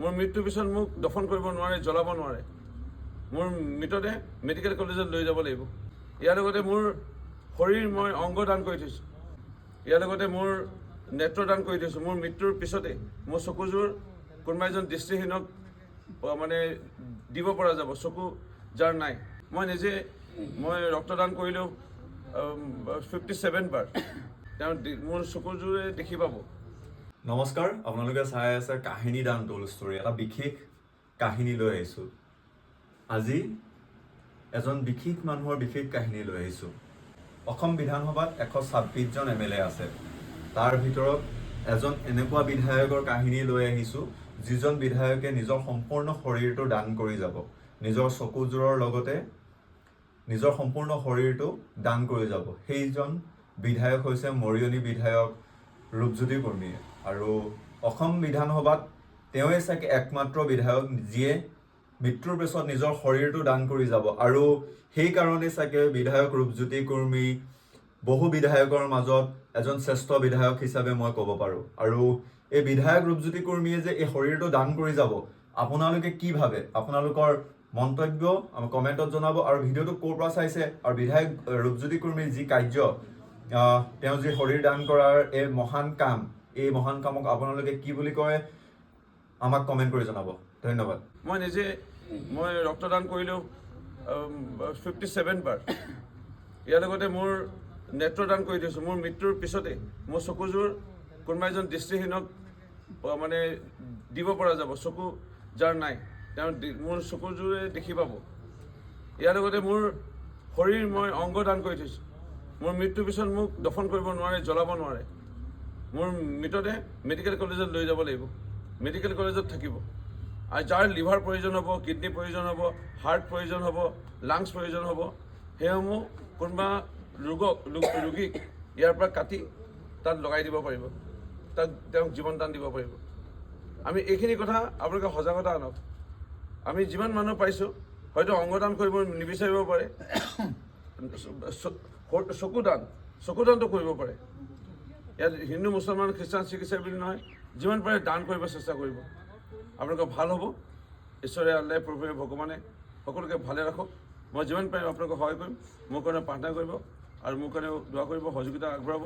মোৰ মৃত্যুৰ পিছত মোক দফন কৰিব নোৱাৰে, জ্বলাব নোৱাৰে। মোৰ মৃতদেহ মেডিকেল কলেজত লৈ যাব লাগিব। ইয়াৰ লগতে মোৰ শৰীৰ মই অংগ দান কৰি থৈছোঁ। ইয়াৰ লগতে মোৰ নেত্ৰ দান কৰি থৈছোঁ। মোৰ মৃত্যুৰ পিছতে মোৰ চকুযোৰ কোনোবা এজন দৃষ্টিহীনক মানে দিব পৰা যাব, চকু যাৰ নাই। মই নিজে ৰক্তদান কৰিলোঁ 57 বাৰ। তেওঁ মোৰ চকুযোৰে দেখি পাব। নমস্কাৰ, আপোনালোকে চাই আছে কাহিনী দান টোল ষ্টৰী। এটা বিশেষ কাহিনী লৈ আহিছোঁ। আজি এজন বিশেষ মানুহৰ বিশেষ কাহিনী লৈ আহিছোঁ। অসম বিধানসভাত 126 জন MLA আছে। তাৰ ভিতৰত এজন এনেকুৱা বিধায়কৰ কাহিনী লৈ আহিছোঁ, যিজন বিধায়কে নিজৰ সম্পূৰ্ণ শৰীৰটো দান কৰি যাব। নিজৰ চকুযোৰৰ লগতে নিজৰ সম্পূৰ্ণ শৰীৰটো দান কৰি যাব। সেইজন বিধায়ক হৈছে মৰিয়নি বিধায়ক ৰূপজ্যোতি কুৰ্মীয়ে। আৰু অসম বিধানসভাত তেওঁৱে চাগে একমাত্ৰ বিধায়ক যিয়ে মৃত্যুৰ পিছত নিজৰ শৰীৰটো দান কৰি যাব। আৰু সেইকাৰণে চাগে বিধায়ক ৰূপজ্যোতি কুৰ্মী বহু বিধায়কৰ মাজত এজন শ্ৰেষ্ঠ বিধায়ক হিচাপে মই ক'ব পাৰোঁ। আৰু এই বিধায়ক ৰূপজ্যোতি কুৰ্মীয়ে যে এই শৰীৰটো দান কৰি যাব, আপোনালোকে কি ভাবে? আপোনালোকৰ মন্তব্য কমেণ্টত জনাব। আৰু ভিডিঅ'টো ক'ৰ পৰা চাইছে আৰু বিধায়ক ৰূপজ্যোতি কুৰ্মীৰ যি কাৰ্য, তেওঁ যি শৰীৰ দান কৰাৰ এই মহান কাম, এই মহান কামক আপোনালোকে কি বুলি কয় আমাক কমেণ্ট কৰি জনাব। ধন্যবাদ। মই নিজে ৰক্তদান কৰিলোঁ 57 বাৰ। ইয়াৰ লগতে মোৰ নেত্ৰ দান কৰি থৈছোঁ। মোৰ মৃত্যুৰ পিছতে মোৰ চকুযোৰ কোনোবা এজন দৃষ্টিহীনক মানে দিব পৰা যাব, চকু যাৰ নাই। তেওঁ মোৰ চকুযোৰে দেখি পাব। ইয়াৰ লগতে মোৰ শৰীৰ মই অংগ দান কৰি থৈছোঁ। মোৰ মৃত্যুৰ পিছত মোক দফন কৰিব নোৱাৰে, জ্বলাব নোৱাৰে। মোৰ মৃতদেহ মেডিকেল কলেজত লৈ যাব লাগিব। মেডিকেল কলেজত থাকিব। আৰু যাৰ লিভাৰ প্ৰয়োজন হ'ব, কিডনী প্ৰয়োজন হ'ব, হাৰ্ট প্ৰয়োজন হ'ব, লাংছ প্ৰয়োজন হ'ব, সেইসমূহ কোনোবা ৰোগীক ইয়াৰ পৰা কাটি তাত লগাই দিব পাৰিব, তাত তেওঁক জীৱন দান দিব পাৰিব। আমি এইখিনি কথা আপোনালোকে সজাগতা আনক। আমি যিমান মানুহ পাইছোঁ, হয়তো অংগদান কৰিব নিবিচাৰিব পাৰে, চকুদানটো কৰিব পাৰে। ইয়াত হিন্দু, মুছলমান, খ্ৰীষ্টান, শিখ ইছাই বুলি নহয়, যিমান পাৰে দান কৰিব চেষ্টা কৰিব। আপোনালোকৰ ভাল হ'ব। ঈশ্বৰে, আল্লাই, প্ৰভুৱে, ভগৱানে সকলোকে ভালে ৰাখক। মই যিমান পাৰিম আপোনালোকক সহায় কৰিম। মোৰ কাৰণে প্ৰাৰ্থনা কৰিব আৰু মোৰ কাৰণেও দোৱা কৰিব, সহযোগিতা আগবঢ়াব।